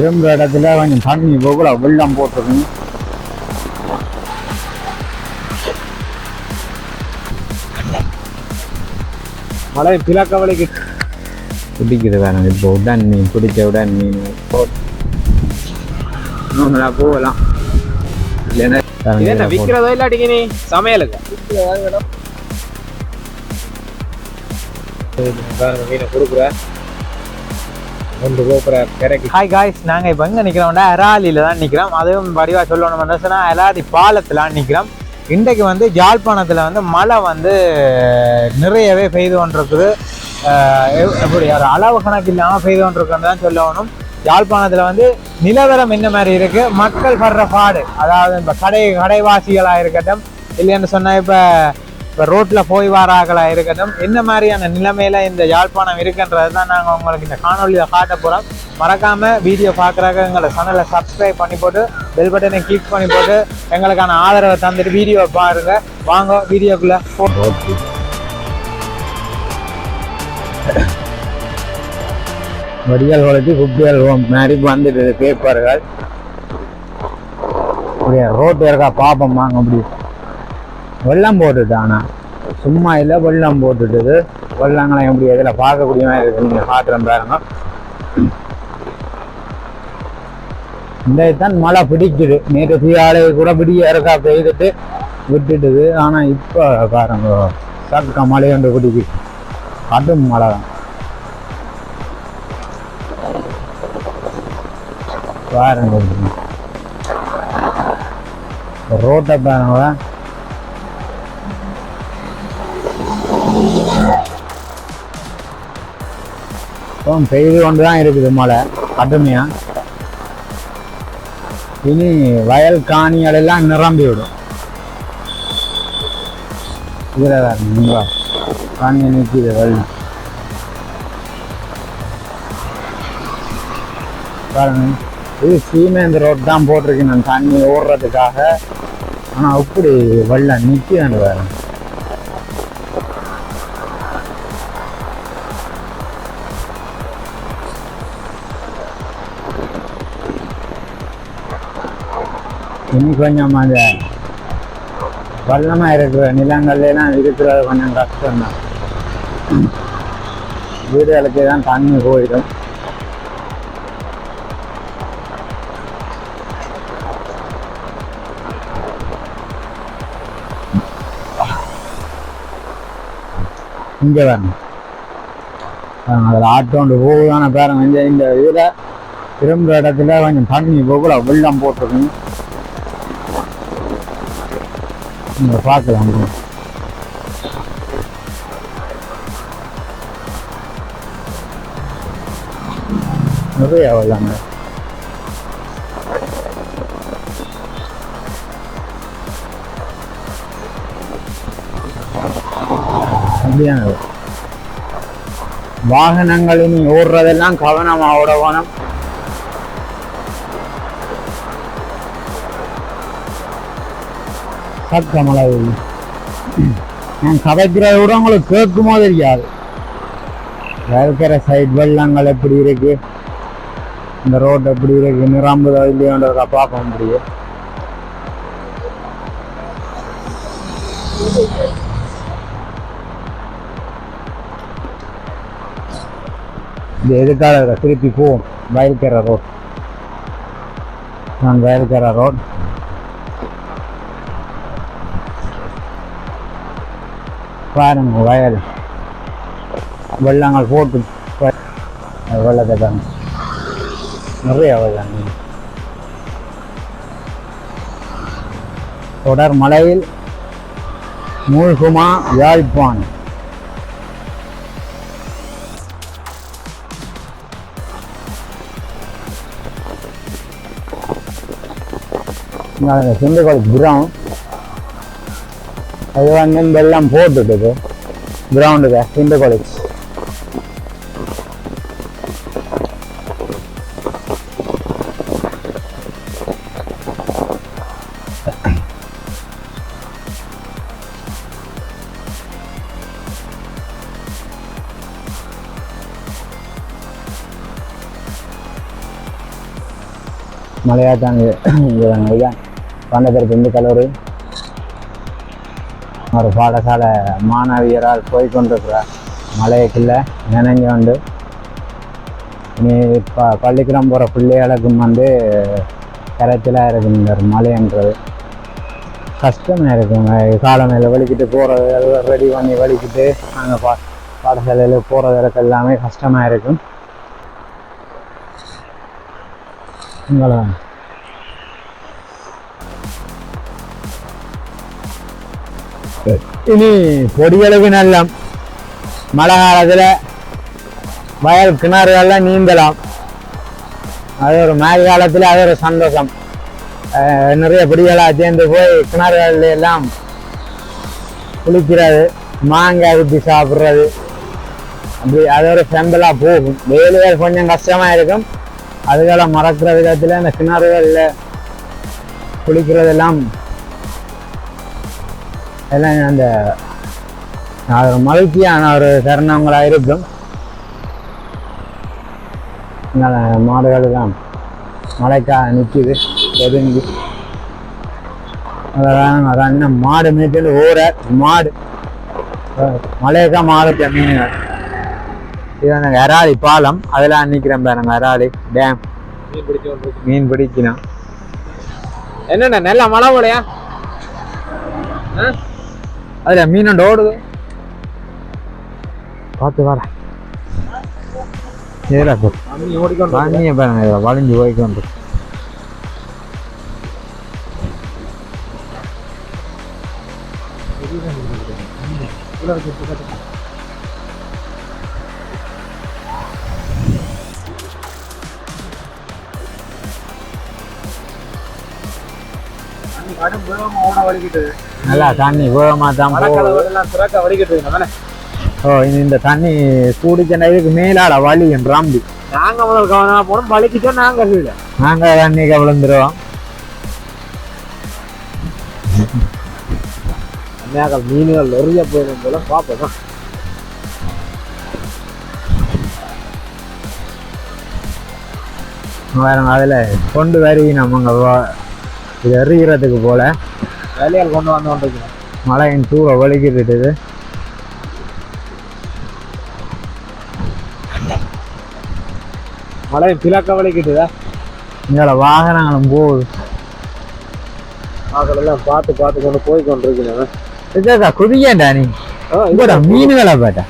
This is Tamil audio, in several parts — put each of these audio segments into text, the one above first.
திரும்ப இடத்துல கொஞ்சம் தண்ணி போகல வெள்ளம் போட்டுருங்க. மழை பிளக்கவளைக்கு பிடிக்குது வேணும். இப்போ உடன் மீன் பிடிச்ச உடன் மீன் போகலாம். இல்லைன்னா விற்கிறதோ இல்லாட்டிங்க நீ சமையலுக்கு மீனை கொடுக்குற ஹாய் காய்ஸ், நாங்கள் இப்போ எங்கே நிற்கிறோம்னா அராலியில் தான் நிற்கிறோம். அதுவும் வடிவாக சொல்லணும் சொன்னால் அலாதி பாலத்தில் நிற்கிறோம். இன்றைக்கு வந்து யாழ்ப்பாணத்தில் வந்து மழை வந்து நிறையவே பெய்து கொண்டிருக்குது. எப்படி ஒரு அளவு கணக்கு இல்லாமல் பெய்து கொண்டிருக்குன்னு தான் சொல்லணும். யாழ்ப்பாணத்தில் வந்து நிலவரம் என்ன மாதிரி இருக்குது, மக்கள் படுற பாடு, அதாவது இப்போ கடைவாசிகளாக இருக்கட்டும், இல்லைன்னு சொன்னால் இப்போ ரோட்டில் போய் வாராகளாக இருக்கட்டும், என்ன மாதிரியான நிலைமையில் இந்த யாழ்ப்பாணம் இருக்குன்றது தான் நாங்கள் உங்களுக்கு இந்த காணொலியில் காட்ட போகிறோம். மறக்காமல் வீடியோ பார்க்குறாங்க எங்களை சேனலை சப்ஸ்கிரைப் பண்ணி போட்டு பெல் பட்டனை கிளிக் பண்ணி போட்டு எங்களுக்கான ஆதரவை தந்துட்டு வீடியோ பாருங்க. வாங்க வீடியோக்குள்ளே ஓகே. வடிகால் குளத்தி குப்பியால் மாதிரி வந்துட்டு பேப்பர்கள் அப்படியே ரோட்டு இருக்கா பாப்பம் வாங்க. அப்படி வெள்ளம் போட்டுட்டு ஆனால் சும்மா இல்லை, வெள்ளம் போட்டுட்டு வெள்ளங்களை எப்படி இதில் பார்க்கக்கூடிய மாதிரி இருக்கு. நீங்கள் பார்க்குறேன் பாருங்க. இந்த தான் மழை பிடிக்குது. நேற்று தீயாலை கூட விடிய இருக்கா பெய்துட்டு விட்டுட்டுது. ஆனால் இப்போ பாருங்க சக்க மழை ஒன்று பிடிக்குது. கடும் மழை தான் பாருங்க. ரோட்டை பாருங்க. பெய்து கொண்டு தான் இருக்குது மழை கடுமையா. இனி வயல் காணிகள் எல்லாம் நிரம்பி விடும். இதில் தான் காணியை நிற்கிது வெள்ளம் பாருங்க. இது சீமேந்த ரோட் தான் போட்டிருக்கேன் நான் தண்ணி ஓடுறதுக்காக. ஆனால் அப்படி வெள்ளம் நிற்கிதான்னு வேறு. இனி கொஞ்சம் அந்த வெள்ளமாக இருக்கிற நிலங்கள்லாம் இருக்கிறது கொஞ்சம் கஷ்டம்தான். வீடுகளுக்கு தான் தண்ணி போயிடும். இங்கே வரணும். அதில் ஆட்டோண்டு போகுதான பாருங்க. இந்த இதில் திரும்ப இடத்துல கொஞ்சம் தண்ணி போகல வெள்ளம் போட்டிருக்கணும். நீங்கள் பார்க்கலாம். நிறைய வெள்ளங்க. அப்படியான வாகனங்கள் இனி ஓடுறதெல்லாம் கவனமாக ஓடணும். சத்தமழை நான் கதைக்கிறத விட உங்களுக்கு கேட்குமோ தெரியாது. இருக்கிற சைட் வெள்ளங்கள் எப்படி இருக்கு, இந்த ரோட் எப்படி இருக்கு, நிரம்புதோ இல்லையோன்றத பார்க்க முடியும். இது எதுக்காக திருப்பி போவோம். வயல்கரை ரோட், நான் வயல்கரை ரோட். பாருங்க வயல் வெள்ளங்கள் போட்டு வெள்ளத்தை பாருங்க. நிறைய வெள்ளங்கள். தொடர் மழையில் மூழ்குமா யாழ்ப்பாணம். சிந்துகோள் கிரவுண்ட் அது வந்து வெள்ளம் போட்டுட்டு கிரவுண்டுக்கு சிந்து காலேஜ். மலையாத்தாங்க இதுதான் பண்டத்திற்கு கல்லூரி ஒரு பாடசாலை மாணவியரால் போய்கொண்டிருக்கிறார். மலைக்குள்ள நினைஞ்சு வந்து இனி பள்ளிக்கூடம் போகிற பிள்ளைகளுக்கும் வந்து கரைச்சலாக இருக்கும் இந்த மலைன்றது. கஷ்டமாக இருக்குங்க. காலமையில் வலிக்கிட்டு போகிறது ரெடி பண்ணி வலிக்கிட்டு நாங்கள் பாடசாலையில் போகிறதுக்கு எல்லாமே கஷ்டமாக இருக்கும். இனி பொடியளவு நல்ல மழை காலத்தில் வயல் கிணறுகள்லாம் நீந்தலாம். அது ஒரு மழை காலத்தில் அது ஒரு சந்தோஷம். நிறைய பொடிகளாக சேர்ந்து போய் கிணறுகள் எல்லாம் குளிக்கிறது, மாங்காய் ஊற்றி சாப்பிட்றது, அப்படி அது ஒரு செம்பலாக போகும். வெயில்கள் கொஞ்சம் கஷ்டமாக இருக்கும். அதுக்கெல்லாம் மறக்கிற விதத்தில் அந்த கிணறுகளில் குளிக்கிறதெல்லாம் எல்லாம் அந்த ஒரு மகிழ்ச்சியான ஒரு தருணங்களாக இருக்கும். மாடுகள் தான் மழைக்கா நிற்கிது ஒதுங்கி. அதான் மாடு மேய்ச்சல் ஊற மாடு மழைக்கா மாடு மீன்கள். இது அந்த அராளி பாலம் அதெல்லாம் நிற்கிறேன் பாருங்க. அராளி டேம் மீன் பிடிக்கணும். என்னண்ணா நல்லா மழை போலையா? அதுல மீன் ஓடுது பார்த்து வர தண்ணியை பாருங்க. இதில் வளைஞ்சு போய்க்கொண்டு நல்லா தண்ணி வேகமா தான் வலிக்கிட்டு. ஓ இந்த தண்ணி குடிச்ச இதுக்கு மேலாட வலி ராம்பி. நாங்க முதல் கவனமா போனோம், வலிக்கிட்டோம். நாங்க தண்ணி விழுந்துருவோம். மீன்கள் நிறைய போயிடும் போல பார்ப்போம். அதுல கொண்டு வருவி நம்ம இது எறிகிறதுக்கு போல வேலையால் கொண்டு வந்து மழையின் தூர வலிக்கிட்டு மழை பிளாக்க வலிக்கிட்டுதா. இங்கே வாகனங்களும் போகுது. எல்லாம் பார்த்து பார்த்து கொண்டு போய் கொண்டிருக்கேன். குதிக்கேண்டா நீ இங்கோட மீன்களை பேட்டா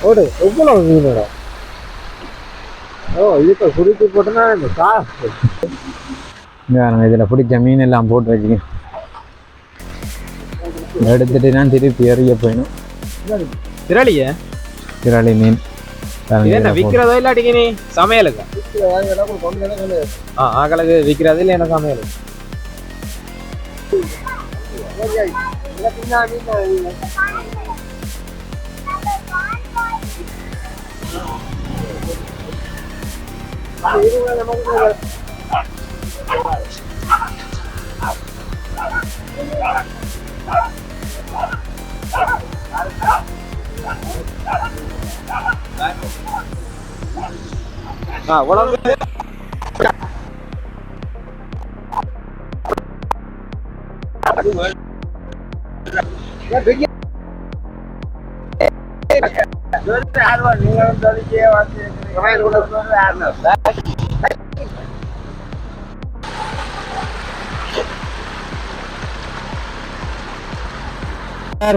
ஓடு எவ்வளவு மீனோட. இதுக்கு குடிச்சு போட்டோன்னா இந்த காசு இதுல பிடிச்ச மீன் எல்லாம் போட்டு வச்சுக்க எடுத்துட்டு நான் திருப்பி எறிய போயிடும். திரளி மீன் விக்கிறதோ இல்லாட்டிக்கு நீ சமையலுக்கு ஆக்களுக்கு விற்கிறது இல்லை என்ன சமையல்.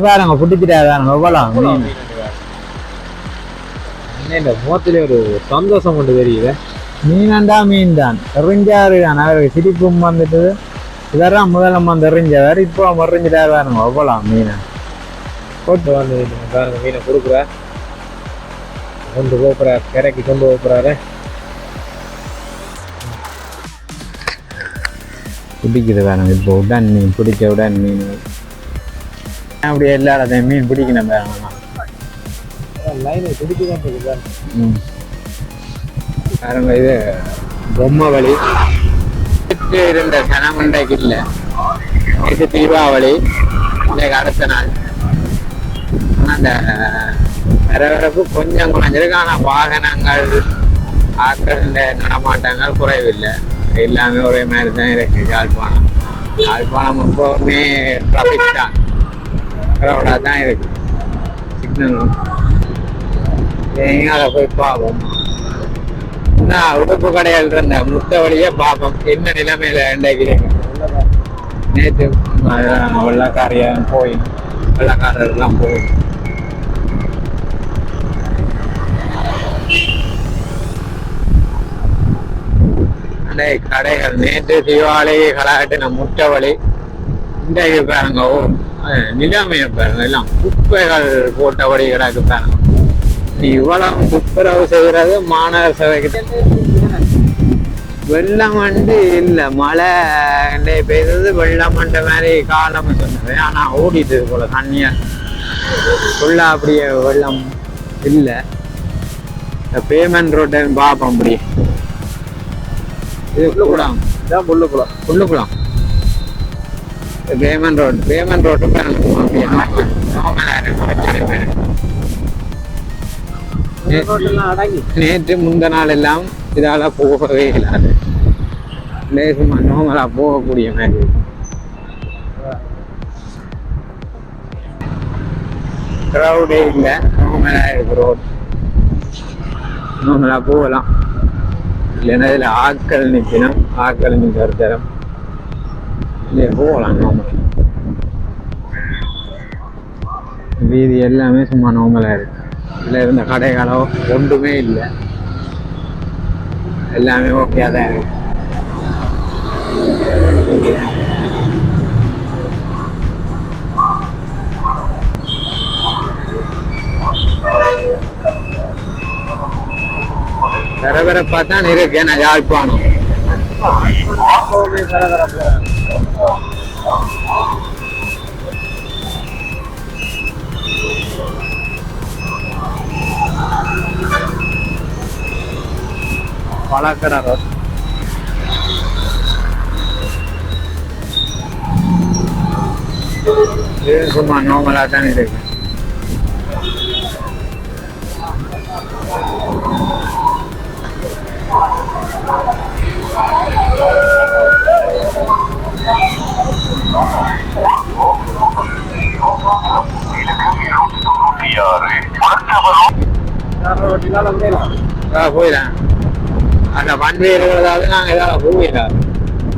பாருங்க புட்டிச்சிட்டாங்க முகத்திலே ஒரு சந்தோஷம் கொண்டு தெரியுது. மீனண்டா மீன் தான் எறிஞ்சாரு தான். அவருக்கு சிரிப்பும் வந்துட்டு இதெல்லாம் முதல்ல வந்து எறிஞ்சவர் இப்போ எறிஞ்சிட்டாரு பாருங்க எவ்வளோ மீனை போட்டு வந்து பாருங்க. மீனை கொடுக்குற கொண்டு போகிறார், கரைக்கு கொண்டு போகிறாரு. பிடிக்குது வேணும். இப்போ உடன் மீன் பிடிச்ச உடன் மீன் அப்படி எல்லாத்தையும் மீன் பிடிக்கணும் வேணும். லைனை பிடிக்குதான் பாருங்க இது பொம்மை வலி இருந்த சனமண்டைக்கு இல்லை. இது தீபாவளி இன்னைக்கு அடுத்த நாள். அந்த வரவரப்பு கொஞ்சம் குறைஞ்சிருக்கு. ஆனால் வாகனங்கள் ஆட்கள் நடமாட்டங்கள் குறைவில்லை. எல்லாமே ஒரே மாதிரி தான் இருக்கு யாழ்ப்பாணம். யாழ்ப்பாணம் எப்பவுமே டிராஃபிக் தான், க்ரௌடாக தான் இருக்கு. சிக்னல் எங்களை போய் பார்ப்போம். நான் உடுப்பு கடையில் இருந்த முத்த வழியே பார்ப்போம் என்ன நிலைமையில இன்றைக்கு. நேற்று வெள்ளக்காரியம் போய் வெள்ளக்காரர்லாம் போய் கடைகள் நேற்று தீபாவளி கலாட்டின முட்டை வழி இன்றைக்கு பாருங்க நிலைமையை பாருங்க, எல்லாம் குப்பைகள் போட்டபடி கிடக்கு பாருங்க. இவ்வளவு துப்புரவு செய்யறது மாநகர சபைக்கு. வெள்ளம் வந்து இல்லை, மழை பெய்தது வெள்ளம் மண்ட மாதிரி காலம் சொன்னது. ஆனா ஓடிட்டு போல தண்ணியா ஃபுல்லா அப்படியே வெள்ளம் இல்லை. இந்த பேமெண்ட் ரோட்டை பார்ப்போம். அப்படி இது புல்லுக்குளம், இதான் புல்லுக்குளம். புல்லுக்குளம் பேமெண்ட் ரோட்டு நேற்று முந்த நாள் எல்லாம் இதால போகவே இல்லாது, சும்மா நோமலா போகக்கூடிய மாதிரி. க்ரௌடே இல்லை, நோமலா இருக்கு ரோட், நோமலா போகலாம். இல்லைன்னா இதில் ஆட்கள் நிற்கணும், ஆட்கள் நிற்கிற தரம் இல்லையா போகலாம். நோமலா வீதி எல்லாமே சும்மா நோமலாக இருக்கு. இதில் இருந்த கடைகளோ ஒன்றுமே இல்லை, எல்லாமே ஓகே தான் இருக்கு. பரபரப்பா தான் இருக்கு. நான் யாழ்ப்பாணம் பழக்கடை ரோட். இது சும்மா நார்மலா தான் இருக்கு. போயிடலாம். அந்த வண்டி இருக்கிறதால நாங்கள் இதால் போயிடலாம்.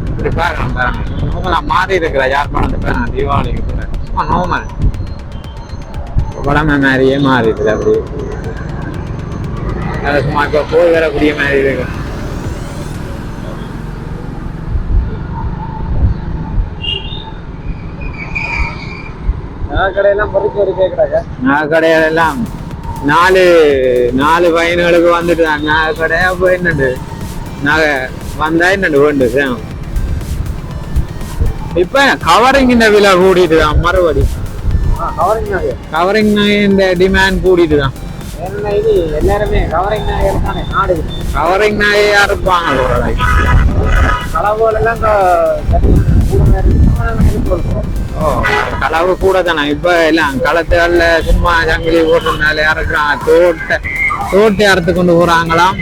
இப்படி பார்க்கலாம் பாருங்க, நோமலா மாறி இருக்கிற யாழ்ப்பாணத்துக்கு நான் தீபாவளிக்கு போகிறேன். சும்மா நோமல் உடம்பு மாதிரியே மாறி இருக்குது. அப்படி அதை சும்மா இப்போ போய் வரக்கூடிய மாதிரி இருக்கு. நகைக்கடையெல்லாம் பொறுத்து ஒரு கேட்குறாங்க. நகைக்கடையெல்லாம் நாலு பையன்களுக்கு வந்துட்டு நகை கடையா போய் என்னண்டு நகை வந்தா என்னண்டு வேண்டு. இப்ப கவரிங் இந்த விலை கூடிட்டு தான், மறுபடி கவரிங் நகை இந்த டிமாண்ட் கூடிட்டு தான். எல்லாருமே கவரிங் நகை இருக்கானே, நாடு கவரிங் நகையா இருப்பாங்க. கலவுகளெல்லாம் களவு கூட தானே. இப்ப எல்லாம் களத்துகள்ல சும்மா ஜங்கிலி போட்டதுனால யாருக்கான் தோட்டை அறுத்து கொண்டு போறாங்களாம்.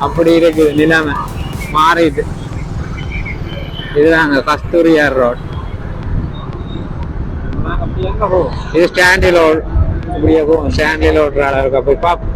அப்படி இருக்குது நிலைமை, மாறிட்டு. இதுதாங்க கஸ்தூரியார் ரோட். இது ஸ்டாண்டில் ரோட். இப்படியே போகும், ஸ்டாண்டில் ரோட் இருக்க போய் பார்ப்போம்.